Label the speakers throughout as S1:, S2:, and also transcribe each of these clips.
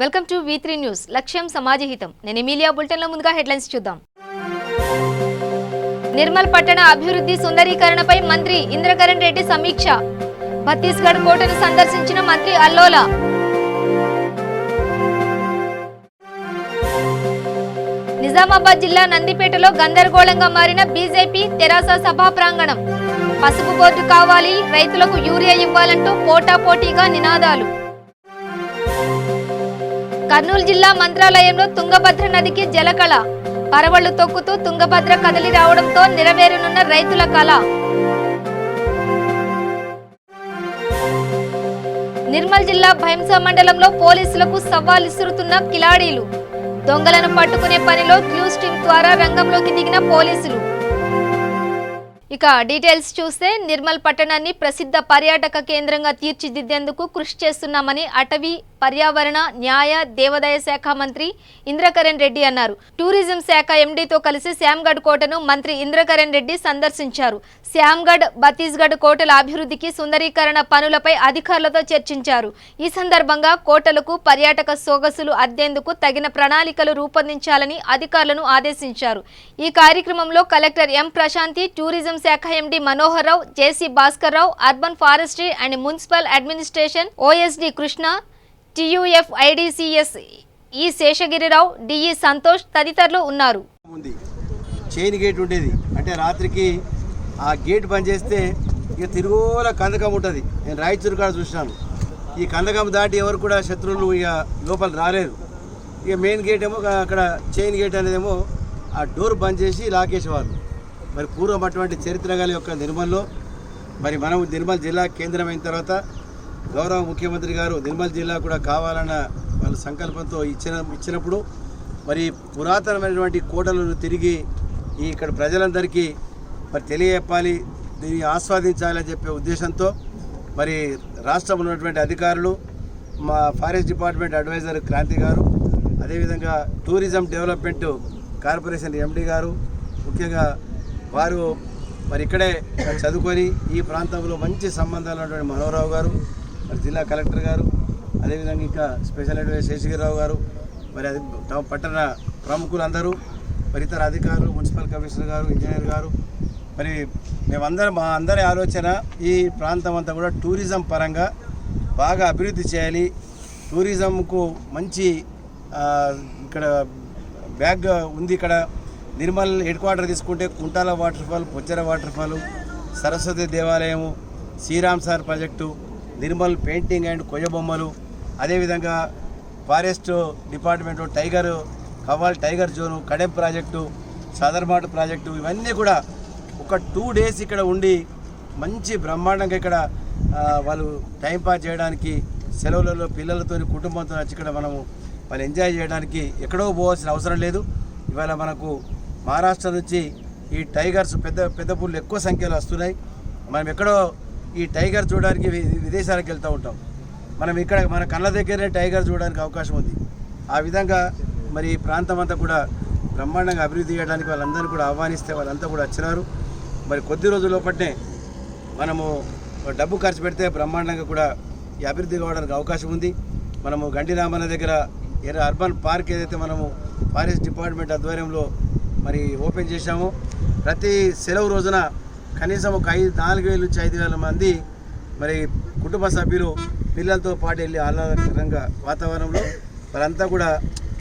S1: Welcome to V3 news. లక్ష్యం సమాజహితం. నేను Emilia. బులెటిన్లో ముందుగా హెడ్లైన్స్ చూద్దాం. నిర్మల్ పట్టణ అభివృద్ధి సుందరీకరణపై మంత్రి ఇంద్రకరణ్ రెడ్డి సమీక్ష. ఛత్తీస్గఢ్ కోటను సందర్శించిన మంత్రి అల్లోలా. నిజామాబాద్ జిల్లా నందిపేటలో గందరగోళంగా మారిన బీజేపీ తెరాస సభా ప్రాంగణం. పసుపు బోర్డు కావాలి, రైతులకు యూరియా ఇవ్వాలంటూ పోటాపోటీగా నినాదాలు. కర్నూలు జిల్లా మంత్రాలయంలో తుంగభద్ర నదికి జలకళ. పరవళ్లు తొక్కుతూ తుంగభద్ర కదిలి రావడంతో నెరవేరనున్న రైతుల కళ. నిర్మల్ జిల్లా భైంసా మండలంలో పోలీసులకు సవాల్ ఇస్తున్న కిలాడీలు. దొంగలను పట్టుకునే పనిలో క్లూస్ టీం ద్వారా రంగంలోకి దిగిన పోలీసులు. ఇక డీటెయిల్స్ చూస్తే నిర్మల్ పట్టణాన్ని ప్రసిద్ధ పర్యాటక కేంద్రంగా తీర్చిదిద్దేందుకు కృషి చేస్తున్నామని అటవీ, పర్యావరణ, న్యాయ, దేవాదాయ శాఖ మంత్రి ఇంద్రకరణ్ రెడ్డి అన్నారు. టూరిజం శాఖ ఎండీతో కలిసి శ్యామ్గఢ్ కోటను మంత్రి ఇంద్రకరణ్ రెడ్డి సందర్శించారు. శ్యామ్గఢ్, ఛత్తీస్గఢ్ కోటల అభివృద్ధికి సుందరీకరణ పనులపై అధికారులతో చర్చించారు. ఈ సందర్భంగా కోటలకు పర్యాటక సొగసులు అద్దేందుకు తగిన ప్రణాళికలు రూపొందించాలని అధికారులను ఆదేశించారు. ఈ కార్యక్రమంలో కలెక్టర్ ఎం ప్రశాంతి, టూరిజం శాఖ MD Manohar Rao, JC Bhaskar Rao, urban forestry and municipal administration OSD Krishna, TUF IDCS E Seshagirirao, DE Santosh తదితరులు ఉన్నారు.
S2: చైన్ గేట్ ఉండేది అంటే రాత్రికి ఆ గేట్ బంద్ చేస్తే ఇక తిరుగుల కందకం ఉంటుంది. నేను రాయచూరు కాడ చూసినాను. ఈ కందకం దాటి ఎవరు కూడా శత్రువులు ఇక లోపల రాలేరు. ఇక మెయిన్ గేట్ ఏమో అక్కడ చైన్ గేట్ అనేదేమో ఆ డోర్ బంద్ చేసి లాకేసేవారు. మరి పూర్వం అటువంటి చరిత్ర గల యొక్క నిర్మల్లో మరి మనం నిర్మల్ జిల్లా కేంద్రమైన తర్వాత గౌరవ ముఖ్యమంత్రి గారు నిర్మల్ జిల్లా కూడా కావాలన్న వాళ్ళ సంకల్పంతో ఇచ్చినప్పుడు మరి పురాతనమైనటువంటి కోటలను తిరిగి ఇక్కడ ప్రజలందరికీ మరి తెలియజెప్పాలి, దీన్ని ఆస్వాదించాలని చెప్పే ఉద్దేశంతో మరి రాష్ట్రంలో ఉన్నటువంటి అధికారులు, మా ఫారెస్ట్ డిపార్ట్మెంట్ అడ్వైజర్ క్రాంతి గారు, అదేవిధంగా టూరిజం డెవలప్మెంట్ కార్పొరేషన్ ఎండి గారు, ముఖ్యంగా వారు మరి ఇక్కడే చదువుకొని ఈ ప్రాంతంలో మంచి సంబంధాలు ఉన్నటువంటి మనోహరరావు గారు, మరి జిల్లా కలెక్టర్ గారు, అదేవిధంగా ఇంకా స్పెషల్ అడ్వైజర్ శేషగిరిరావు గారు, మరి అది పట్టణ ప్రముఖులందరూ, మరి ఇతర అధికారులు, మున్సిపల్ కమిషనర్ గారు, ఇంజనీర్ గారు, మరి మేమందరం మా అందరి ఆలోచన ఈ ప్రాంతం అంతా కూడా టూరిజం పరంగా బాగా అభివృద్ధి చేయాలి. టూరిజంకు మంచి ఇక్కడ బ్యాగ్ ఉంది. ఇక్కడ నిర్మల్ హెడ్ క్వార్టర్ తీసుకుంటే కుంటాల వాటర్ఫాల్, పొచ్చర వాటర్ఫాల్, సరస్వతి దేవాలయము, శ్రీరామ్ సార్ ప్రాజెక్టు, నిర్మల్ పెయింటింగ్ అండ్ కొయ్య బొమ్మలు, అదేవిధంగా forest department Kawal tiger zone, Kadem project, Sadarmat project, ఇవన్నీ కూడా ఒక 2 days ఇక్కడ ఉండి మంచి బ్రహ్మాండంగా ఇక్కడ వాళ్ళు టైంపాస్ చేయడానికి, సెలవులలో పిల్లలతో కుటుంబంతో వచ్చి ఇక్కడ మనము వాళ్ళు ఎంజాయ్ చేయడానికి ఎక్కడో పోవాల్సిన అవసరం లేదు. ఇవాళ మనకు మహారాష్ట్ర నుంచి ఈ టైగర్స్ పెద్ద పుళ్ళు ఎక్కువ సంఖ్యలో వస్తున్నాయి. మనం ఎక్కడో ఈ టైగర్ చూడడానికి విదేశాలకు వెళ్తూ ఉంటాం. మనం ఇక్కడ మన కళ్ళ దగ్గరనే టైగర్ చూడడానికి అవకాశం ఉంది. ఆ విధంగా మరి ఈ ప్రాంతం అంతా కూడా బ్రహ్మాండంగా అభివృద్ధి చేయడానికి వాళ్ళందరూ కూడా ఆహ్వానిస్తే వాళ్ళంతా కూడా వచ్చినారు. మరి కొద్ది రోజుల్లోపట్నే మనము డబ్బు ఖర్చు పెడితే బ్రహ్మాండంగా కూడా ఈ అభివృద్ధి కావడానికి అవకాశం ఉంది. మనము గండిరామన్న దగ్గర అర్బన్ పార్క్ ఏదైతే మనము ఫారెస్ట్ డిపార్ట్మెంట్ ఆధ్వర్యంలో మరి ఓపెన్ చేశామో, ప్రతి సెలవు రోజున కనీసం ఒక 4,000 నుంచి 5,000 మంది మరి కుటుంబ సభ్యులు పిల్లలతో పాటు వెళ్ళి ఆహ్లాదకరంగా వాతావరణంలో వాళ్ళంతా కూడా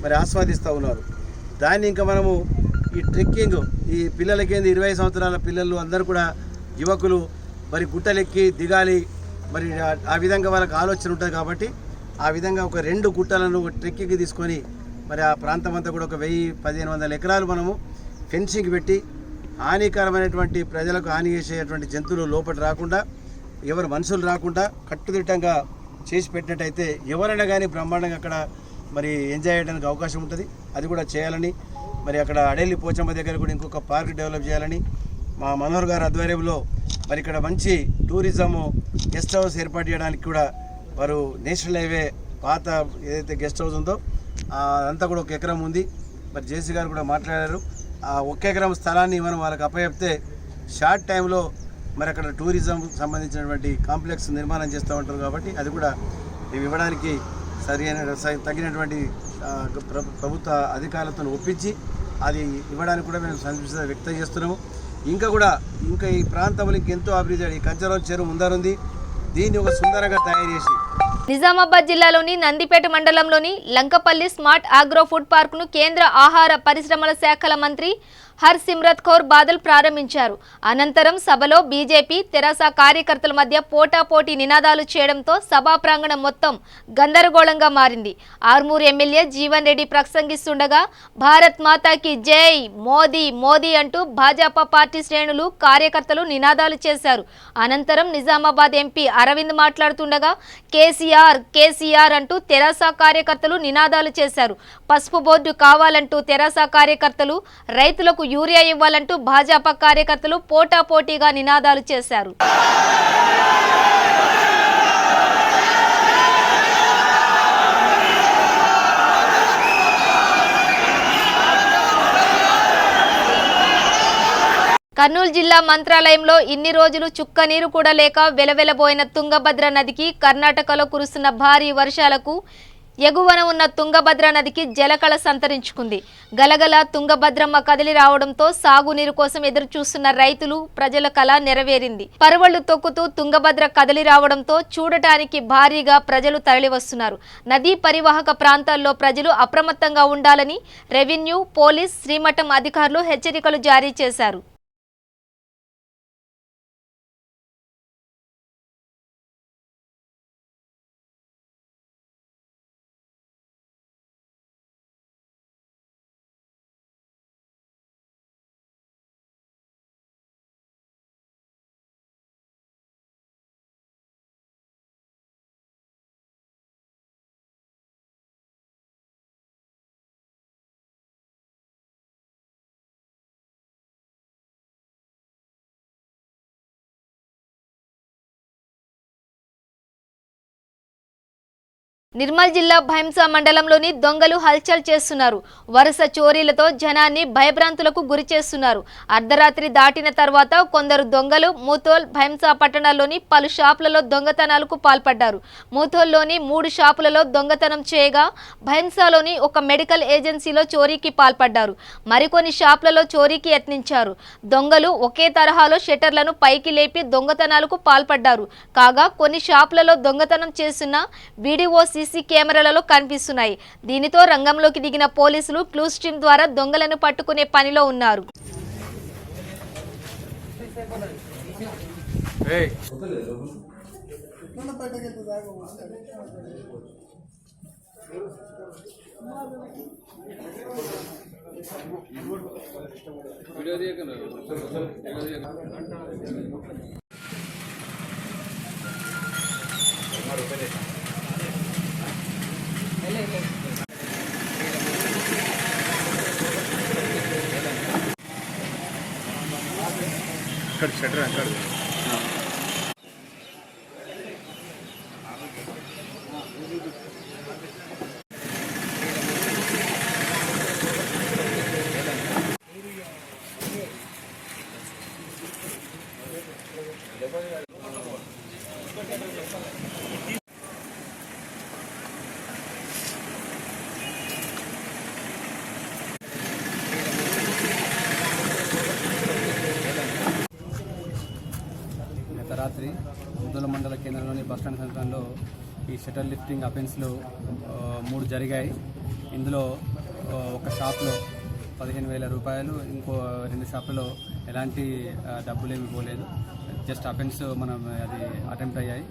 S2: మరి ఆస్వాదిస్తూ ఉన్నారు. దాన్ని ఇంకా మనము ఈ ట్రెక్కింగ్, ఈ పిల్లలకేంది 20 సంవత్సరాల పిల్లలు అందరూ కూడా యువకులు మరి గుట్టలెక్కి దిగాలి, మరి ఆ విధంగా వాళ్ళకి ఆలోచన ఉంటుంది. కాబట్టి ఆ విధంగా ఒక 2 గుట్టలను ట్రెక్కింగ్ తీసుకొని మరి ఆ ప్రాంతం అంతా కూడా ఒక 1,000-1,500 ఎకరాలు మనము ఫెన్సింగ్ పెట్టి హానికరమైనటువంటి ప్రజలకు హాని చేసేటువంటి జంతువులు లోపల రాకుండా, ఎవరు మనుషులు రాకుండా కట్టుదిట్టంగా చేసి పెట్టినట్టయితే ఎవరైనా కానీ బ్రహ్మాండంగా అక్కడ మరి ఎంజాయ్ చేయడానికి అవకాశం ఉంటుంది. అది కూడా చేయాలని, మరి అక్కడ అడేలి పోచమ్మ దగ్గర కూడా ఇంకొక పార్క్ డెవలప్ చేయాలని మా మనోహర్ గారి ఆధ్వర్యంలో మరి ఇక్కడ మంచి టూరిజము గెస్ట్ హౌస్ ఏర్పాటు చేయడానికి కూడా వారు నేషనల్ హైవే పాత ఏదైతే గెస్ట్ హౌస్ ఉందో అదంతా కూడా 1 ఎకరం ఉంది. మరి జేసీ గారు కూడా మాట్లాడారు. ఆ 1 ఎకరం స్థలాన్ని మనం వాళ్ళకి అప్పచెప్తే షార్ట్ టైంలో మరి అక్కడ టూరిజం సంబంధించినటువంటి కాంప్లెక్స్ నిర్మాణం చేస్తూ ఉంటారు. కాబట్టి అది కూడా మేము ఇవ్వడానికి తగినటువంటి ప్రభుత్వ అధికారులతో ఒప్పించి అది ఇవ్వడానికి కూడా మేము సంతృప్తి వ్యక్తం చేస్తున్నాము. ఇంకా ఈ ప్రాంతంలో ఇంకెంతో అభివృద్ధి, ఈ కంచరం చెరువు ముందరుంది, దీన్ని ఒక సుందరంగా తయారు చేసి
S1: నిజామాబాద్ జిల్లాలోని నందిపేట మండలంలోని Lankapalli smart agro food park ను కేంద్ర ఆహార పరిశ్రమల శాఖల మంత్రి హర్సిమ్రత్ కౌర్ బాదల్ ప్రారంభించారు. అనంతరం సభలో బీజేపీ తెరాస కార్యకర్తల మధ్య పోటాపోటీ నినాదాలు చేయడంతో సభా ప్రాంగణం మొత్తం గందరగోళంగా మారింది. ఆర్మూర్ ఎమ్మెల్యే జీవన్ రెడ్డి ప్రసంగిస్తుండగా భారత్ మాతాకి జై, మోదీ మోదీ అంటూ భాజపా పార్టీ శ్రేణులు కార్యకర్తలు నినాదాలు చేశారు. అనంతరం నిజామాబాద్ ఎంపీ అరవింద్ మాట్లాడుతుండగా కేసీఆర్ కేసీఆర్ అంటూ తెరాస కార్యకర్తలు నినాదాలు చేశారు. పసుపు బోర్డు కావాలంటూ తెరాస కార్యకర్తలు, రైతులకు యూరియా ఇవ్వాలంటూ భాజపా కార్యకర్తలు పోటాపోటీగా నినాదాలు చేశారు. కర్నూలు జిల్లా మంత్రాలయంలో ఇన్ని రోజులు చుక్క నీరు కూడా లేక వెలవెలబోయిన తుంగభద్ర నదికి కర్ణాటకలో కురుస్తున్న భారీ వర్షాలకు ఎగువన ఉన్న తుంగభద్ర నదికి జలకళ సంతరించుకుంది. గలగల తుంగభద్రమ్మ కదిలి రావడంతో సాగునీరు కోసం ఎదురు చూస్తున్న రైతులు, ప్రజల కళ నెరవేరింది. పరవళ్లు తొక్కుతూ తుంగభద్ర కదిలి రావడంతో చూడటానికి భారీగా ప్రజలు తరలివస్తున్నారు. నదీ పరివాహక ప్రాంతాల్లో ప్రజలు అప్రమత్తంగా ఉండాలని రెవెన్యూ, పోలీస్, శ్రీమఠం అధికారులు హెచ్చరికలు జారీ చేశారు. నిర్మల్ జిల్లా భైంసా మండలంలోని దొంగలు హల్చల్ చేస్తున్నారు. వరుస చోరీలతో జనాన్ని భయభ్రాంతులకు గురి చేస్తున్నారు. అర్ధరాత్రి దాటిన తర్వాత కొందరు దొంగలు మూతోల్, భైంసా పట్టణాల్లోని పలు షాపులలో దొంగతనాలకు పాల్పడ్డారు. మూతోల్లోని 3 షాపులలో దొంగతనం చేయగా భైంసాలోని ఒక మెడికల్ ఏజెన్సీలో చోరీకి పాల్పడ్డారు. మరికొన్ని షాపులలో చోరీకి యత్నించారు. దొంగలు ఒకే తరహాలో షట్టర్లను పైకి లేపి దొంగతనాలకు పాల్పడ్డారు. కాగా కొన్ని షాపులలో దొంగతనం చేస్తున్న వీడియో సీసీ కెమెరాలలో కనిపిస్తున్నాయి. దీనితో రంగంలోకి దిగిన పోలీసులు క్లూస్ టీమ్ ద్వారా దొంగలను పట్టుకునే పనిలో ఉన్నారు.
S3: అక్కడ షట్టర్ అక్కడ
S4: రాత్రి ముద్దల మండల కేంద్రంలోని బస్టాండ్ సెంటర్లో ఈ షటర్ లిఫ్టింగ్ అఫెన్స్లు 3 జరిగాయి. ఇందులో ఒక షాప్లో 15,000 రూపాయలు, ఇంకో 2 షాపులలో ఎలాంటి డబ్బులు ఏమి పోలేదు. జస్ట్ అఫెన్స్ మనం అది అటెంప్ట్ అయ్యాయి.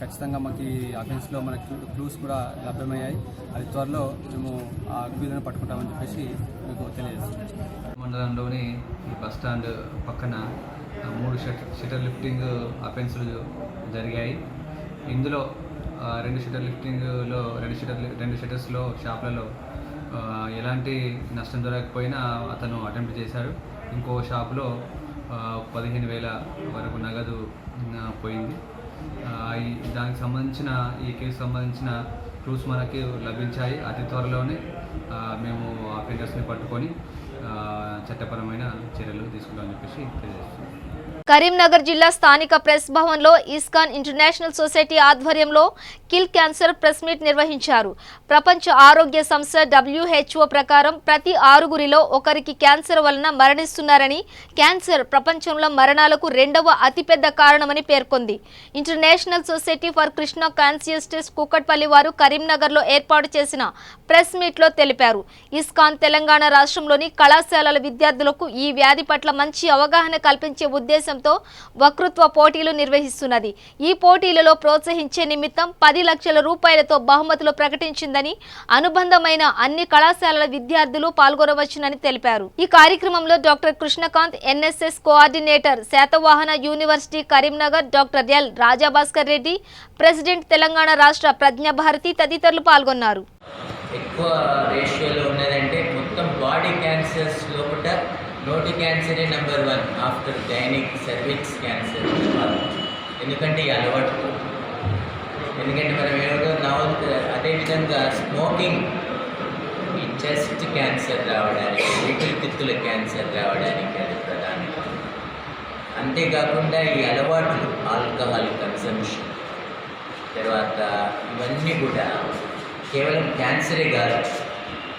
S4: ఖచ్చితంగా మాకు ఈ అఫెన్స్లో మనకి క్లూస్ కూడా లభ్యమయ్యాయి. అది త్వరలో మేము ఆ అగ్గులను పట్టుకుంటామని చెప్పేసి మీకు తెలియజేస్తున్నాం.
S5: మండలంలోని ఈ బస్టాండ్ పక్కన 3 షట్టర్ లిఫ్టింగ్ అఫెన్స్లు జరిగాయి. ఇందులో 2 షట్టర్ లిఫ్టింగ్లో 2 షట్టర్స్లో షాపులలో ఎలాంటి నష్టం జరగకపోయినా అతను అటెంప్ట్ చేశాడు. ఇంకో షాపులో 15,000 వరకు నగదు పోయింది. దానికి సంబంధించిన ఈ కేసు సంబంధించిన క్లూస్ మనకి లభించాయి. అతి త్వరలోనే మేము ఆ అఫెండర్స్ని పట్టుకొని చట్టపరమైన చర్యలు తీసుకుంటామని చెప్పేసి తెలియజేస్తున్నాం.
S1: కరీంనగర్ జిల్లా స్థానిక ప్రెస్ భవన్లో ఇస్కాన్ ఇంటర్నేషనల్ సొసైటీ ఆధ్వర్యంలో కిల్ క్యాన్సర్ ప్రెస్ మీట్ నిర్వహించారు. ప్రపంచ ఆరోగ్య సంస్థ WHO ప్రకారం ప్రతి 6గురిలో ఒకరికి క్యాన్సర్ వలన మరణిస్తున్నారని, క్యాన్సర్ ప్రపంచంలో మరణాలకు 2వ అతిపెద్ద కారణమని పేర్కొంది. International society for Krishna consciousness Kukatpally వారు కరీంనగర్లో ఏర్పాటు చేసిన ప్రెస్ మీట్లో తెలిపారు. ఇస్కాన్ తెలంగాణ రాష్ట్రంలోని కళాశాలల విద్యార్థులకు ఈ వ్యాధి పట్ల మంచి అవగాహన కల్పించే ఉద్దేశంతో వక్తృత్వ పోటీలు నిర్వహిస్తున్నది. ఈ పోటీలలో ప్రోత్సహించే నిమిత్తం 10 లక్షల రూపాయలతో బహుమతులు ప్రకటించిందని, అనుబంధమైన అన్ని కళాశాలల విద్యార్థులు పాల్గొనవచ్చునని తెలిపారు. ఈ కార్యక్రమంలో doctor Krishnakanth, NSS coordinator, Satavahana university Karimnagar doctor L Rajabhaskar Reddy, president Telangana రాష్ట్ర ప్రజ్ఞాభారతి తదితరులు పాల్గొన్నారు.
S3: ఎక్కువ రేషియోలో ఉన్నదంటే మొత్తం బాడీ క్యాన్సర్స్ లోపల నోటి క్యాన్సరే number 1 after gynaec cervix cancer. ఎందుకంటే ఈ అలవాటు, ఎందుకంటే మనం ఏదో అదేవిధంగా స్మోకింగ్ ఈ చెస్ట్ క్యాన్సర్ రావడానికి, ఊపిరితిత్తుల క్యాన్సర్ రావడానికి అది ప్రధానం. అంతేకాకుండా ఈ అలవాట్లు, ఆల్కహాల్ కన్సంప్షన్, తర్వాత ఇవన్నీ కూడా కేవలం క్యాన్సరే కాదు,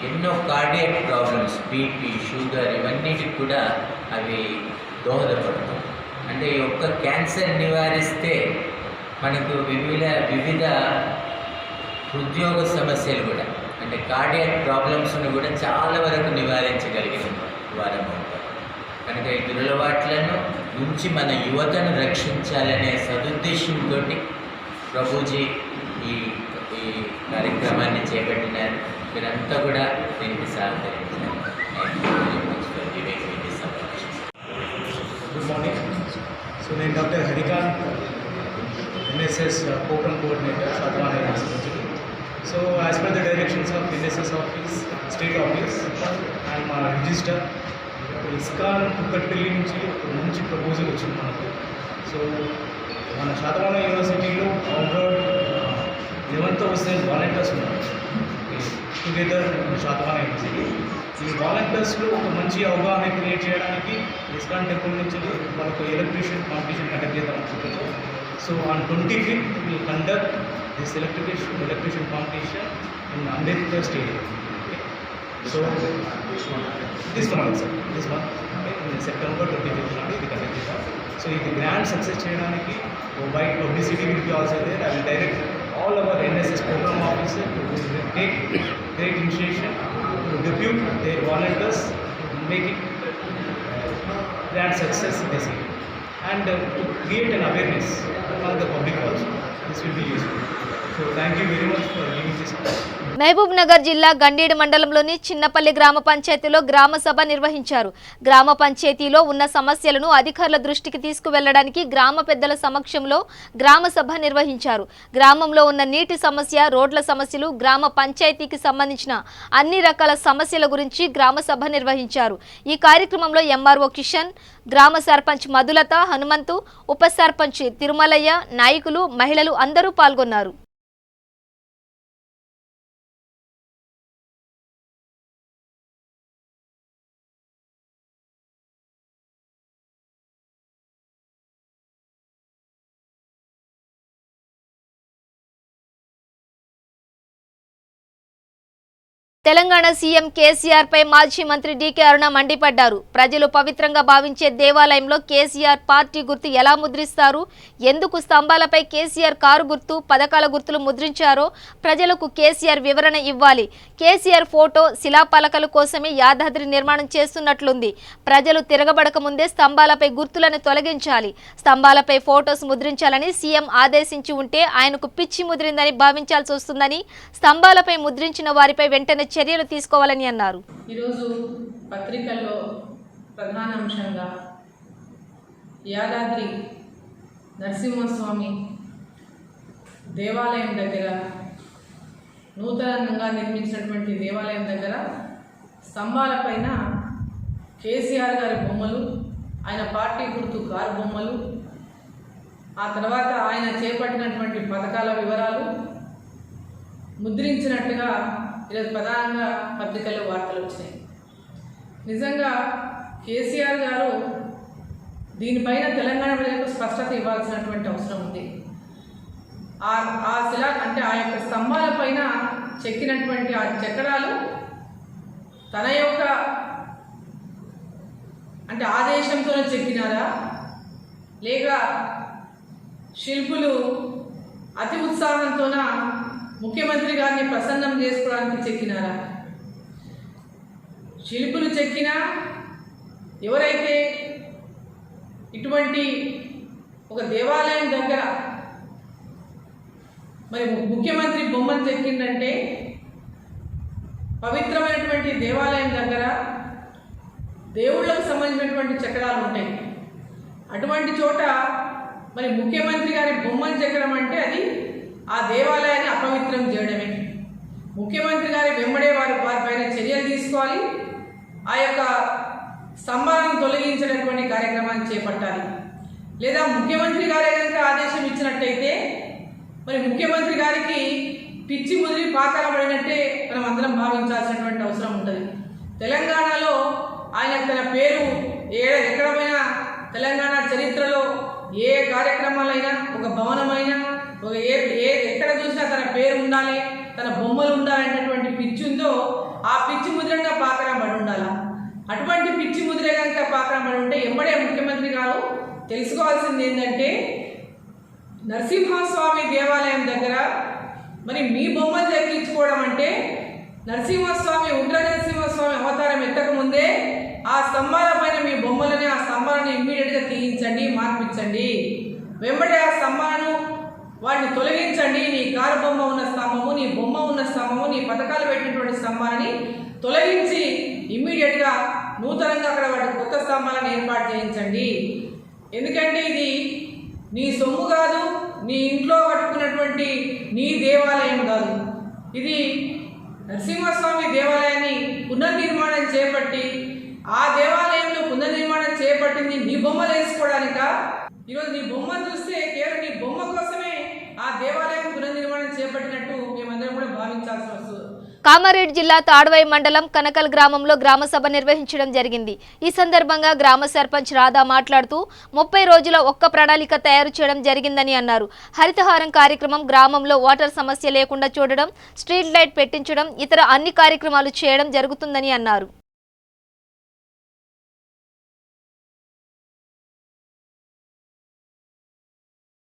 S3: ఎన్నో కార్డియాక్ ప్రాబ్లమ్స్, బీపీ, షుగర్, ఇవన్నిటికి కూడా అవి దోహదపడతాయి. అంటే ఈ ఒక్క క్యాన్సర్ నివారిస్తే మనకు వివిధ ఉద్యోగ సమస్యలు కూడా, అంటే కార్డియాక్ ప్రాబ్లమ్స్ను కూడా చాలా వరకు నివారించగలిగిన వారం ఉంటాం. కనుక ఈ దురలవాట్లను నుంచి మన యువతను రక్షించాలనే సదుద్దేశంతో ప్రభుజీ ఈ కార్యక్రమాన్ని చేపట్టినారు. మీరంతా కూడా దీనికి సహకరించారు.
S6: Good morning. సో నేను doctor Harikanth, NSS program coordinator, Shadwan University. So as per the directions of NSS office, state office and my register, ISKCON Kukatpally నుంచి మంచి ప్రపోజల్ వచ్చింది మనకు. సో మన శాతవాహన యూనివర్సిటీలో ఆల్రౌండ్ 11,000 వాలంటీర్స్ ఉన్నారు టుగెదర్ శాతవాహన యూనివర్సిటీ. ఈ వాలంటీర్స్లో ఒక మంచి అవగాహన క్రియేట్ చేయడానికి ఇస్కాన్ టెంపుల్ నుంచి మనకు ఎలక్ట్రీషియన్ కాంపిటీషన్ కండక్ట్ చేద్దాం అనుకుంటున్నాం. So on 25th we conduct this electrician competition in Ambedkar Stadium. Okay. So this month in September 25th ఇది కండక్ట్ చేద్దాం. సో ఇది గ్రాండ్ సక్సెస్ చేయడానికి wide publicity will be also there. I will direct all our NSS program officers to take great initiation to depute their volunteers to make it grand success this year and to create an awareness among the public also. This will be useful. So thank you very much for giving this.
S1: Mahabubnagar జిల్లా గండీడు మండలంలోని చిన్నపల్లి గ్రామ పంచాయతీలో గ్రామ సభ నిర్వహించారు. గ్రామ పంచాయతీలో ఉన్న సమస్యలను అధికారుల దృష్టికి తీసుకువెళ్లడానికి గ్రామ పెద్దల సమక్షంలో గ్రామ సభ నిర్వహించారు. గ్రామంలో ఉన్న నీటి సమస్య, రోడ్ల సమస్యలు, గ్రామ పంచాయతీకి సంబంధించిన అన్ని రకాల సమస్యల గురించి గ్రామ సభ నిర్వహించారు. ఈ కార్యక్రమంలో MRO కిషన్, గ్రామ సర్పంచ్ మధులత, హనుమంతు, ఉప సర్పంచ్ తిరుమలయ్య, నాయకులు, మహిళలు అందరూ పాల్గొన్నారు. తెలంగాణ సీఎం కేసీఆర్ పై మాజీ మంత్రి డీకే అరుణ మండిపడ్డారు. ప్రజలు పవిత్రంగా భావించే దేవాలయంలో కేసీఆర్ పార్టీ గుర్తు ఎలా ముద్రిస్తారు, ఎందుకు స్తంభాలపై కేసీఆర్ కారు గుర్తు, పథకాల గుర్తులు ముద్రించారో ప్రజలకు కేసీఆర్ వివరణ ఇవ్వాలి. కేసీఆర్ ఫోటో, శిలాపలకల కోసమే యాదాద్రి నిర్మాణం చేస్తున్నట్లుంది. ప్రజలు తిరగబడక ముందే స్తంభాలపై గుర్తులను తొలగించాలి. స్తంభాలపై ఫోటోస్ ముద్రించాలని సీఎం ఆదేశించి ఉంటే ఆయనకు పిచ్చి ముద్రిందని భావించాల్సి వస్తుందని, స్తంభాలపై ముద్రించిన వారిపై వెంటనే చర్యలు తీసుకోవాలని అన్నారు.
S7: ఈరోజు పత్రికల్లో ప్రధాన అంశంగా యాదాద్రి నరసింహస్వామి దేవాలయం దగ్గర, నూతనంగా నిర్మించినటువంటి దేవాలయం దగ్గర స్తంభాలపైన కేసీఆర్ గారి బొమ్మలు, ఆయన పార్టీ గుర్తు కారు బొమ్మలు, ఆ తర్వాత ఆయన చేపట్టినటువంటి పథకాల వివరాలు ముద్రించినట్టుగా ఈరోజు ప్రధానంగా పత్రికల్లో వార్తలు వచ్చినాయి. నిజంగా కేసీఆర్ గారు దీనిపైన తెలంగాణ ప్రజలకు స్పష్టత ఇవ్వాల్సినటువంటి అవసరం ఉంది. ఆ శిలా అంటే ఆ యొక్క స్తంభాల పైన చెక్కినటువంటి ఆ చక్రాలు తన యొక్క అంటే ఆదేశంతోనే చెక్కినారా, లేక శిల్పులు అతి ఉత్సాహంతోన ముఖ్యమంత్రి గారిని ప్రసన్నం చేసుకోవడానికి చెక్కినారా? శిల్పులు చెక్కినా ఎవరైతే ఇటువంటి ఒక దేవాలయం దగ్గర మరి ముఖ్యమంత్రి బొమ్మను చెక్కిందంటే పవిత్రమైనటువంటి దేవాలయం దగ్గర దేవుళ్ళకు సంబంధించినటువంటి చక్రాలు ఉంటాయి. అటువంటి చోట మరి ముఖ్యమంత్రి గారి బొమ్మను చెక్కడం అంటే అది ఆ దేవాలయాన్ని అపవిత్రం చేయడమే. ముఖ్యమంత్రి గారి వెంబడే వారిపైన చర్యలు తీసుకోవాలి. ఆ యొక్క స్తంభాలను తొలగించేటటువంటి కార్యక్రమాన్ని చేపట్టాలి. లేదా ముఖ్యమంత్రి గారే కనుక ఆదేశం ఇచ్చినట్టయితే మరి ముఖ్యమంత్రి గారికి పిచ్చి ముదిరి పాకాలబడినట్టే మనం అందరం భావించాల్సినటువంటి అవసరం ఉంటుంది. తెలంగాణలో ఆయన తన పేరు ఎక్కడమైనా తెలంగాణ చరిత్రలో ఏ కార్యక్రమాలైనా ఒక భవనమైనా ఒక ఎక్కడ చూసినా తన పేరు ఉండాలి, తన బొమ్మలు ఉండాలనేటటువంటి పిచ్చి ఉందో ఆ పిచ్చి ముద్రంగా పాకరం పడి ఉండాలి. అటువంటి పిచ్చి ముద్రే కనుక పాకరం పడి ఉంటే ఎంబడే ముఖ్యమంత్రి గారు తెలుసుకోవాల్సింది ఏంటంటే నరసింహస్వామి దేవాలయం దగ్గర మరి మీ బొమ్మలు చెక్కించుకోవడం అంటే నరసింహస్వామి ఉగ్ర నరసింహస్వామి అవతారం ఎత్తకముందే ఆ స్తంభాల పైన మీ బొమ్మలని ఆ స్తంభాలను ఇమ్మీడియట్గా తీయించండి, మార్పించండి. వెంబడే ఆ స్తంభాలను వాటిని తొలగించండి. నీ కారు బొమ్మ ఉన్న స్తంభము, నీ బొమ్మ ఉన్న స్తంభము, నీ పథకాలు పెట్టినటువంటి స్తంభాలని తొలగించి ఇమ్మీడియట్గా నూతనంగా అక్కడ వాటి కొత్త స్తంభాలను ఏర్పాటు చేయించండి. ఎందుకంటే ఇది నీ సొమ్ము కాదు, నీ ఇంట్లో కట్టుకున్నటువంటి నీ దేవాలయం కాదు. ఇది నరసింహస్వామి దేవాలయాన్ని పునర్నిర్మాణం చేపట్టి ఆ దేవాలయంలో పునర్నిర్మాణం చేపట్టింది నీ బొమ్మలు వేసుకోవడానిక? ఈరోజు నీ బొమ్మ చూస్తే కేవలం నీ బొమ్మ కోసమే ఆ దేవాలయం పునర్నిర్మాణం చేపట్టినట్టు మేమందరం కూడా భావించాల్సి వస్తుంది.
S1: కామారెడ్డి జిల్లా తాడ్వాయి మండలం కనకల్ గ్రామంలో గ్రామ సభ నిర్వహించడం జరిగింది. ఈ సందర్భంగా గ్రామ సర్పంచ్ రాధా మాట్లాడుతూ 30 రోజుల ఒక్క ప్రణాళిక తయారు చేయడం జరిగిందని అన్నారు. హరితహారం కార్యక్రమం, గ్రామంలో వాటర్ సమస్య లేకుండా చూడడం, స్ట్రీట్ లైట్ పెట్టించడం, ఇతర అన్ని కార్యక్రమాలు చేయడం జరుగుతుందని అన్నారు.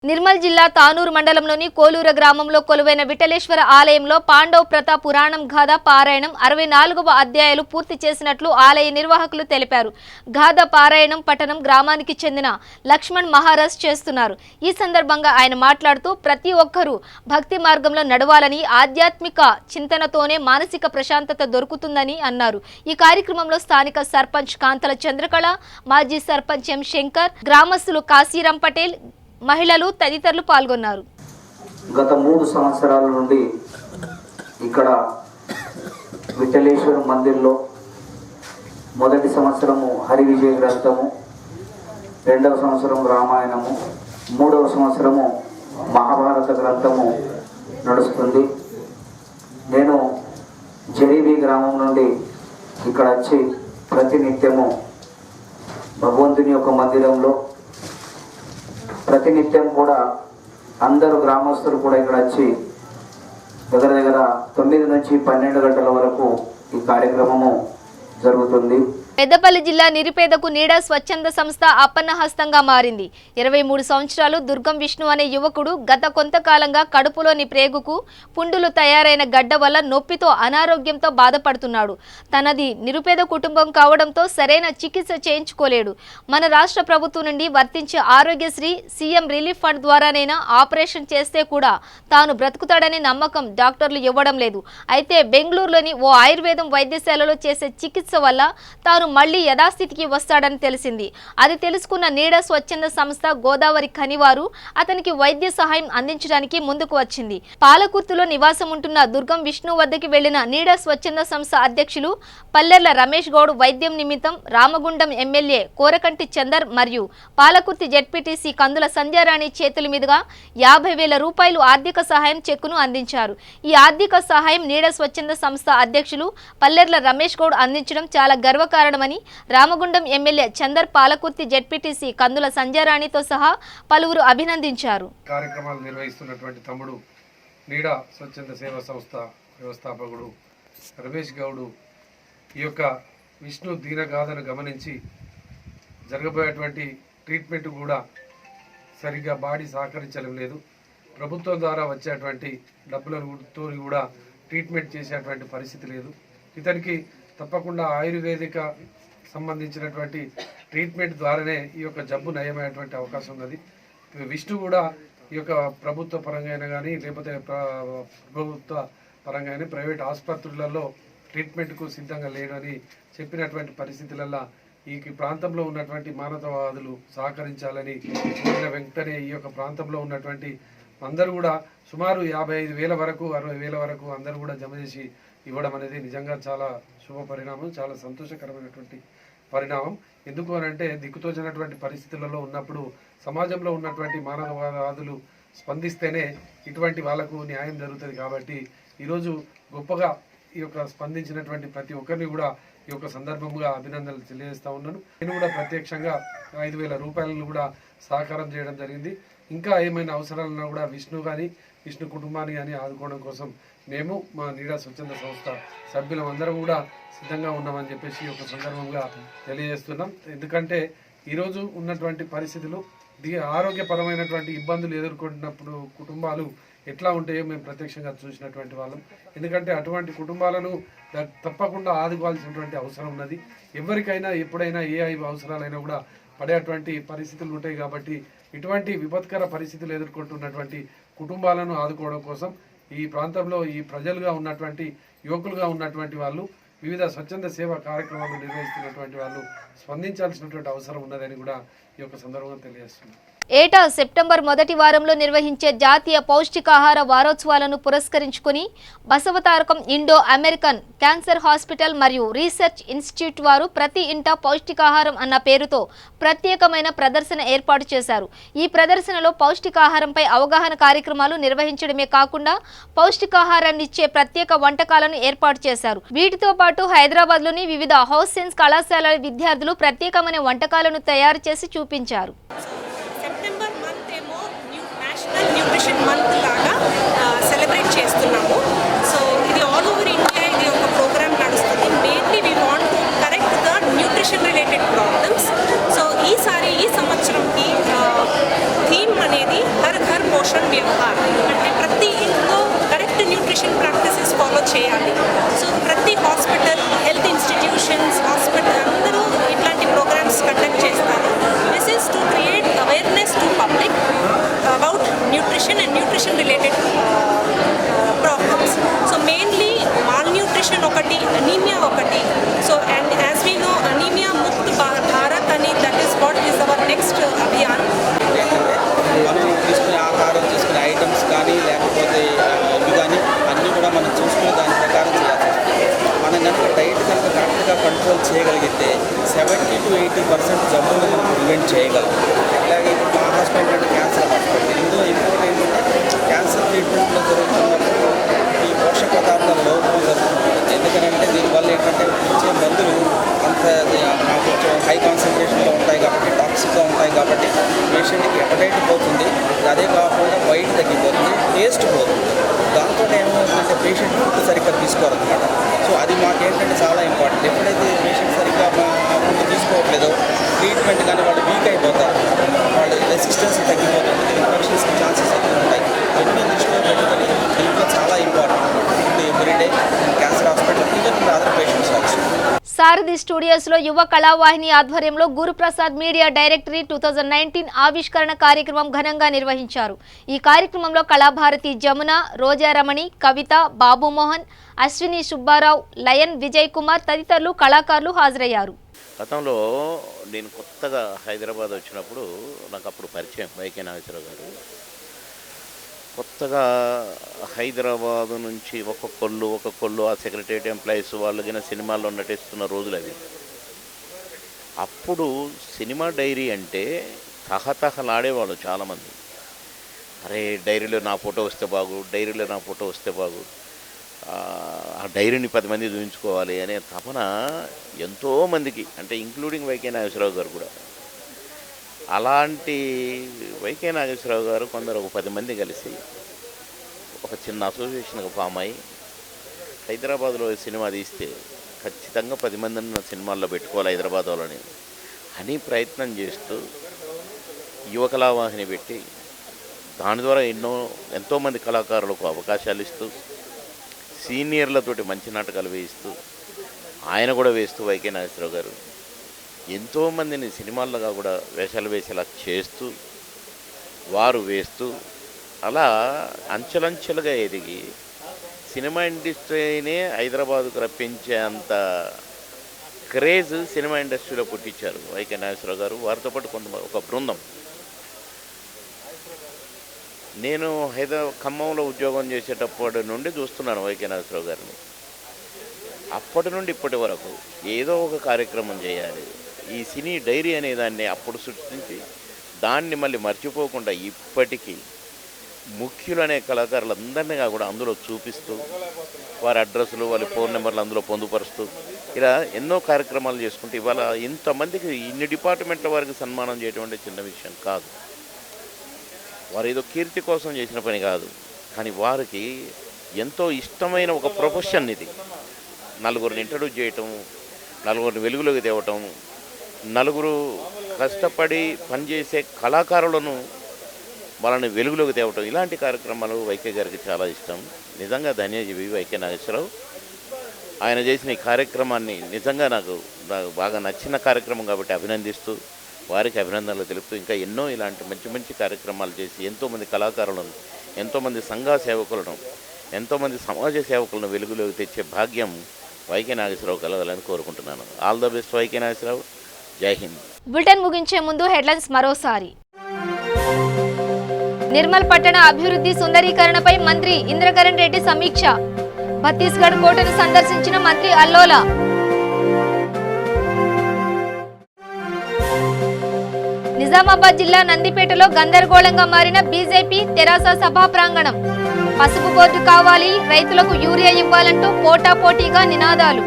S1: నిర్మల్ జిల్లా తానూరు మండలంలోని కోలూర గ్రామంలో కొలువైన విఠలేశ్వర ఆలయంలో పాండవ్ ప్రతాప్ పురాణం గాథ పారాయణం 64వ అధ్యాయాలు పూర్తి చేసినట్లు ఆలయ నిర్వాహకులు తెలిపారు. గాథ పారాయణం పఠనం గ్రామానికి చెందిన లక్ష్మణ్ మహారాజ్ చేస్తున్నారు. ఈ సందర్భంగా ఆయన మాట్లాడుతూ ప్రతి ఒక్కరూ భక్తి మార్గంలో నడవాలని, ఆధ్యాత్మిక చింతనతోనే మానసిక ప్రశాంతత దొరుకుతుందని అన్నారు. ఈ కార్యక్రమంలో స్థానిక సర్పంచ్ కాంతల చంద్రకళ, మాజీ సర్పంచ్ ఎం శంకర్, గ్రామస్తులు కాశీరాం పటేల్, మహిళలు తదితరులు పాల్గొన్నారు.
S8: గత 3 సంవత్సరాల నుండి ఇక్కడ విఠలేశ్వర మందిర్లో మొదటి సంవత్సరము హరి విజయ గ్రంథము, 2వ సంవత్సరం రామాయణము, 3వ సంవత్సరము మహాభారత గ్రంథము నడుస్తుంది. నేను జరీబీ గ్రామం నుండి ఇక్కడ వచ్చి ప్రతినిత్యము భగవంతుని యొక్క మందిరంలో ప్రతినిత్యం కూడా అందరూ గ్రామస్తులు కూడా ఇక్కడ వచ్చి దగ్గర 9 నుంచి 12 గంటల వరకు ఈ కార్యక్రమము జరుగుతుంది.
S1: పెద్దపల్లి జిల్లా నిరుపేదకు నీడ స్వచ్ఛంద సంస్థ అప్పన్న హస్తంగా మారింది. 23 సంవత్సరాలు దుర్గం విష్ణు అనే యువకుడు గత కొంతకాలంగా కడుపులోని ప్రేగుకు పుండులు తయారైన గడ్డ వల్ల నొప్పితో అనారోగ్యంతో బాధపడుతున్నాడు. తనది నిరుపేద కుటుంబం కావడంతో సరైన చికిత్స చేయించుకోలేడు. మన రాష్ట్ర ప్రభుత్వం నుండి వర్తించే ఆరోగ్యశ్రీ, సీఎం రిలీఫ్ ఫండ్ ద్వారానైనా ఆపరేషన్ చేస్తే కూడా తాను బ్రతుకుతాడనే నమ్మకం డాక్టర్లు ఇవ్వడం లేదు. అయితే బెంగళూరులోని ఓ ఆయుర్వేదం వైద్యశాలలో చేసే చికిత్స వల్ల తాను మళ్లీ యథాస్థితికి వస్తాడని తెలిసింది. అది తెలుసుకున్న నీడ స్వచ్ఛంద సంస్థ గోదావరి ఖనివారు అతనికి వైద్య సహాయం అందించడానికి ముందుకు వచ్చింది. పాలకుర్తిలో నివాసం ఉంటున్న దుర్గం విష్ణు వద్దకి వెళ్లిన నీడ స్వచ్ఛంద సంస్థ అధ్యక్షులు పల్లెర్ల రమేష్ గౌడ్ వైద్యం నిమిత్తం రామగుండం ఎమ్మెల్యే కోరకంటి చందర్ మరియు పాలకుర్తి జెడ్పీటీసీ కందుల సంధ్యారాణి చేతుల మీదుగా 50,000 రూపాయలు ఆర్థిక సహాయం చెక్కును అందించారు. ఈ ఆర్థిక సహాయం నీడ స్వచ్ఛంద సంస్థ అధ్యక్షులు పల్లెర్ల రమేష్ గౌడ్ అందించడం చాలా గర్వకారణం గర్వకారణమని రామగుండం ఎమ్మెల్యే చందర్ పాలకుర్తి జెడ్పీటీసీ కందుల సంజయరాణితో సహా పలువురు అభినందించారు.
S9: కార్యక్రమాలు నిర్వహిస్తున్నటువంటి తమ్ముడు నీడా స్వచ్ఛంద సేవా సంస్థ వ్యవస్థాపకుడు రమేష్ గౌడు ఈ యొక్క విష్ణు దీనగాథను గమనించి జరగబోయేటువంటి ట్రీట్మెంట్ కూడా సరిగ్గా బాడీ సహకరించడం లేదు. ప్రభుత్వం ద్వారా వచ్చేటువంటి డబ్బులతో కూడా ట్రీట్మెంట్ చేసేటువంటి పరిస్థితి లేదు. ఇతనికి తప్పకుండా ఆయుర్వేదిక సంబంధించినటువంటి ట్రీట్మెంట్ ద్వారానే ఈ యొక్క జబ్బు నయమయ్యేటువంటి అవకాశం ఉన్నది. విష్ణు కూడా ఈ యొక్క ప్రభుత్వ పరంగా అయినా కానీ లేకపోతే ప్రభుత్వ పరంగా కానీ ప్రైవేట్ ఆసుపత్రులలో ట్రీట్మెంట్కు సిద్ధంగా లేడని చెప్పినటువంటి పరిస్థితులలో ఈ ప్రాంతంలో ఉన్నటువంటి మానవతావాదులు సహకరించాలని కోరిన వెంటనే ఈ యొక్క ప్రాంతంలో ఉన్నటువంటి అందరూ కూడా సుమారు 55,000 వరకు 60,000 వరకు అందరూ కూడా జమ చేసి ఇవ్వడం అనేది నిజంగా చాలా శుభ పరిణామం, చాలా సంతోషకరమైనటువంటి పరిణామం. ఎందుకు అనంటే దిక్కుతోచినటువంటి పరిస్థితులలో ఉన్నప్పుడు సమాజంలో ఉన్నటువంటి మానవవాదులు స్పందిస్తేనే ఇటువంటి వాళ్లకు న్యాయం జరుగుతుంది. కాబట్టి ఈరోజు గొప్పగా ఈ యొక్క స్పందించినటువంటి ప్రతి ఒక్కరిని కూడా ఈ యొక్క సందర్భంగా అభినందనలు తెలియజేస్తా ఉన్నాను. నేను కూడా ప్రత్యక్షంగా 5,000 రూపాయలను కూడా సహకారం చేయడం జరిగింది. ఇంకా ఏమైనా అవసరాలున్నా కూడా విష్ణు కుటుంబాన్ని కానీ ఆదుకోవడం కోసం మేము మా నీడా స్వచ్ఛంద సంస్థ సభ్యులం అందరం కూడా సిద్ధంగా ఉన్నామని చెప్పేసి ఈ యొక్క సందర్భంగా తెలియజేస్తున్నాం. ఎందుకంటే ఈరోజు ఉన్నటువంటి పరిస్థితులు ఆరోగ్యపరమైనటువంటి ఇబ్బందులు ఎదుర్కొంటున్నప్పుడు కుటుంబాలు ఎట్లా ఉంటాయో మేము ప్రత్యక్షంగా చూసినటువంటి వాళ్ళం. ఎందుకంటే అటువంటి కుటుంబాలను తప్పకుండా ఆదుకోవాల్సినటువంటి అవసరం ఉన్నది. ఎవరికైనా ఎప్పుడైనా ఏ అవసరాలైనా కూడా పడేటువంటి పరిస్థితులు ఉంటాయి. కాబట్టి ఇటువంటి విపత్కర పరిస్థితులు ఎదుర్కొంటున్నటువంటి కుటుంబాలను ఆదుకోవడం కోసం ఈ ప్రాంతంలో ఈ ప్రజలుగా ఉన్నటువంటి యువకులుగా ఉన్నటువంటి వాళ్ళు వివిధ స్వచ్ఛంద సేవా కార్యక్రమాలు నిర్వహిస్తున్నటువంటి వాళ్ళు స్పందించాల్సినటువంటి అవసరం ఉన్నదని కూడా ఈ యొక్క సందర్భంగా తెలియజేస్తున్నాను.
S1: ఏటా సెప్టెంబర్ మొదటి వారంలో నిర్వహించే జాతీయ పౌష్టికాహార వారోత్సవాలను పురస్కరించుకుని Basavatarakam Indo American cancer hospital మరియు రీసెర్చ్ ఇన్స్టిట్యూట్ వారు ప్రతి ఇంటా పౌష్టికాహారం అన్న పేరుతో ప్రత్యేకమైన ప్రదర్శన ఏర్పాటు చేశారు. ఈ ప్రదర్శనలో పౌష్టికాహారంపై అవగాహన కార్యక్రమాలు నిర్వహించడమే కాకుండా పౌష్టికాహారాన్ని ఇచ్చే ప్రత్యేక వంటకాలను ఏర్పాటు చేశారు. వీటితో పాటు హైదరాబాద్లోని వివిధ హౌస్ సైన్స్ కళాశాలల విద్యార్థులు ప్రత్యేకమైన వంటకాలను తయారు చేసి చూపించారు.
S10: న్యూట్రిషన్ మంత్ లాగా సెలబ్రేట్ చేస్తున్నాము. సో ఇది ఆల్ ఓవర్ ఇండియా ఇది ఒక ప్రోగ్రామ్ నడుస్తుంది. Mainly we want to correct the nutrition related problems. So ఈ సంవత్సరంకి థీమ్ అనేది హర్ ఘర్ పోషణ్ వ్యవహార్, అంటే ప్రతి ఇంట్లో కరెక్ట్ న్యూట్రిషన్ ప్రాక్టీసెస్ ఫాలో చేయాలి. సో ప్రతి హాస్పిటల్, హెల్త్ ఇన్స్టిట్యూషన్స్, హాస్పిటల్ అందరూ ఇట్లాంటి ప్రోగ్రామ్స్ కండక్ట్ చేస్తారు. This is to create awareness to public about nutrition and nutrition related problems. So mainly malnutrition okati, anemia okati. So and as we know, anemia mukt bharat ani, that is what is our next abhiyan.
S11: మనం తీసుకునే ఆహారం తీసుకునే items కానీ లేకపోతే ఇవి కానీ అన్నీ కూడా మనం చూసుకునే దాని ప్రకారం చేయాల్సి వస్తుంది. మనం కనుక డైట్ కనుక కరెక్ట్గా కంట్రోల్ చేయగలిగితే 70 to 80% జబ్బులు మనం ప్రివెంట్ చేయగలం. అలాగే ఇప్పుడు మా హాస్పిటల్ అంటే క్యాన్సర్ హాస్పిటల్. ఇందులో ఇంపార్టెంట్ ఏంటంటే క్యాన్సర్ ట్రీట్మెంట్లో జరుగుతున్నప్పుడు ఈ పోషక పదార్థాల లోపం జరుగుతుంది. ఎందుకంటే దీనివల్ల ఏంటంటే ఇచ్చే మందులు అంత కొంచెం హై కాన్సన్ట్రేషన్లో ఉంటాయి కాబట్టి టాక్సిక్గా ఉంటాయి కాబట్టి పేషెంట్కి ఎపటైట్ పోతుంది. అదే కాకుండా వైట్ తగ్గిపోతుంది, టేస్ట్ పోతుంది. దాంతో ఏమవుతుందంటే పేషెంట్ ఫుడ్ సరిగ్గా తీసుకోవాలన్నమాట. సో అది మాకేంటంటే చాలా ఇంపార్టెంట్. ఎప్పుడైతే పేషెంట్ సరిగ్గా ఫుడ్ తీసుకోవట్లేదో ట్రీట్మెంట్ కానీ వాళ్ళు వీక్ అయిపోతారు, వాళ్ళ రెసిస్టెన్స్ తగ్గిపోతుంది, ఇన్ఫెక్షన్స్కి ఛాన్సెస్ ఎక్కువ ఉంటాయి. ఎన్నో దృష్టిలో పెట్టుకొని దీంట్లో చాలా important food everyday cancer hospital, even other patients also.
S1: Sarathi స్టూడియోస్లో యువ కళావాహిని ఆధ్వర్యంలో గురుప్రసాద్ మీడియా డైరెక్టరీ 2019 ఆవిష్కరణ కార్యక్రమం ఘనంగా నిర్వహించారు. ఈ కార్యక్రమంలో కళాభారతి జమున, రోజారమణి, కవిత, బాబుమోహన్, అశ్విని సుబ్బారావు, లయన్ విజయ్ కుమార్ తదితరులు కళాకారులు హాజరయ్యారు.
S12: గతంలో నేను కొత్తగా హైదరాబాద్ వచ్చినప్పుడు నాకు అప్పుడు పరిచయం వైకే నాగేశ్వరరావు గారు. కొత్తగా హైదరాబాదు నుంచి ఒక్కొక్కళ్ళు ఆ సెక్రటేరియట్ ఎంప్లాయీస్ వాళ్ళకి సినిమాల్లో నటిస్తున్న రోజులు అవి. అప్పుడు సినిమా డైరీ అంటే తహతహలాడేవాళ్ళు చాలామంది. అరే డైరీలో నా ఫోటో వస్తే బాగు, డైరీలో నా ఫోటో వస్తే బాగు. ఆ డైరీని 10 మంది చూపించుకోవాలి అనే తపన ఎంతోమందికి, అంటే ఇంక్లూడింగ్ వైకే నాగేశ్వరరావు గారు కూడా. అలాంటి వైకే నాగేశ్వరరావు గారు కొందరు ఒక 10 మంది కలిసి ఒక చిన్న అసోసియేషన్గా ఫామ్ అయ్యి హైదరాబాద్లో సినిమా తీస్తే ఖచ్చితంగా 10 మందిని సినిమాల్లో పెట్టుకోవాలి హైదరాబాద్లోని అని ప్రయత్నం చేస్తూ యువకళావాహిని పెట్టి దాని ద్వారా ఎంతోమంది కళాకారులకు అవకాశాలు ఇస్తూ సీనియర్లతోటి మంచి నాటకాలు వేయిస్తూ ఆయన కూడా వేస్తూ వైకే నాగేశ్వరరావు గారు ఎంతోమందిని సినిమాల్లో కూడా వేషాలు వేసేలా చేస్తూ వారు వేస్తూ అలా అంచెలంచెలుగా ఎదిగి సినిమా ఇండస్ట్రీనే హైదరాబాద్కు రప్పించే అంత క్రేజ్ సినిమా ఇండస్ట్రీలో పుట్టించారు వైకే నాగేశ్వరరావు గారు. వారితో పాటు ఒక బృందం. నేను ఖమ్మంలో ఉద్యోగం చేసేటప్పటి నుండి చూస్తున్నాను వైకే నాగేశ్వరరావు గారిని. అప్పటి నుండి ఇప్పటి వరకు ఏదో ఒక కార్యక్రమం చేయాలి, ఈ సినీ డైరీ అనే దాన్ని అప్పుడు సృష్టించి దాన్ని మళ్ళీ మర్చిపోకుండా ఇప్పటికీ ముఖ్యులనే కళాకారులందరినీ కూడా అందులో చూపిస్తూ వారి అడ్రస్లు వాళ్ళ ఫోన్ నెంబర్లు అందులో పొందుపరుస్తూ ఇలా ఎన్నో కార్యక్రమాలు చేసుకుంటూ ఇవాళ ఇంతమందికి ఇన్ని డిపార్ట్మెంట్ల వారికి సన్మానం చేయడం అంటే చిన్న విషయం కాదు. వారు ఏదో కీర్తి కోసం చేసిన పని కాదు, కానీ వారికి ఎంతో ఇష్టమైన ఒక ప్రొఫెషన్ ఇది. నలుగురిని ఇంట్రడ్యూస్ చేయటం, నలుగురిని వెలుగులోకి తేవటం, నలుగురు కష్టపడి పనిచేసే కళాకారులను వాళ్ళని వెలుగులోకి తేవటం, ఇలాంటి కార్యక్రమాలు వైకే గారికి చాలా ఇష్టం. నిజంగా ధన్యజీవి వైకే నాగేశ్వరరావు. ఆయన చేసిన ఈ కార్యక్రమాన్ని నిజంగా నాకు బాగా నచ్చిన కార్యక్రమం కాబట్టి అభినందిస్తూ వారికి అభినందనలు తెలుపుతూ ఇంకా ఎన్నో ఇలాంటి మంచి మంచి కార్యక్రమాలు చేసి ఎంతోమంది కళాకారులను, ఎంతోమంది సంఘ సేవకులను, ఎంతోమంది సమాజ సేవకులను వెలుగులోకి తెచ్చే భాగ్యం వైకే నాగేశ్వరరావు కలగాలని కోరుకుంటున్నాను. All the best YK Nageswararao. జై హింద్.
S1: బులెటిన్ ముగించే ముందు హెడ్లైన్స్ మరోసారి. నిర్మల్ పట్టణ అభివృద్ధి సుందరీకరణపై మంత్రి ఇంద్రకరణ్ రెడ్డి సమీక్ష. ఛత్తీస్గఢ్ కోటను సందర్శించిన మంత్రి అల్లోలా. నిజామాబాద్ జిల్లా నందిపేటలో గందరగోళంగా మారిన బీజేపీ తెరాస సభా ప్రాంగణం. పసుపు బోర్డు కావాలి, రైతులకు యూరియా ఇవ్వాలంటూ పోటాపోటీగా నినాదాలు.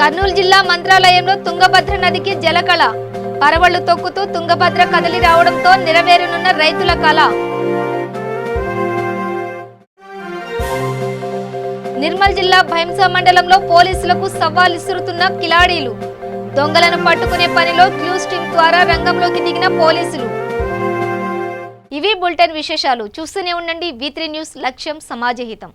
S1: కర్నూలు జిల్లా మంత్రాలయంలో తుంగభద్ర నదికి జలకళ. పరవళ్లు తొక్కుతూ తుంగభద్ర కదలి రావడంతో నెరవేరనున్న రైతుల కళ. నిర్మల్ జిల్లా భైంసా మండలంలో పోలీసులకు సవాల్ ఇస్తున్న కిలాడీలు. దొంగలను పట్టుకునే పనిలో క్లూస్ టీం ద్వారా రంగంలోకి దిగిన పోలీసులు. ఇవి బులెటిన్ విశేషాలు. చూస్తూనే ఉండండి V3 న్యూస్. లక్ష్యం సమాజహితం.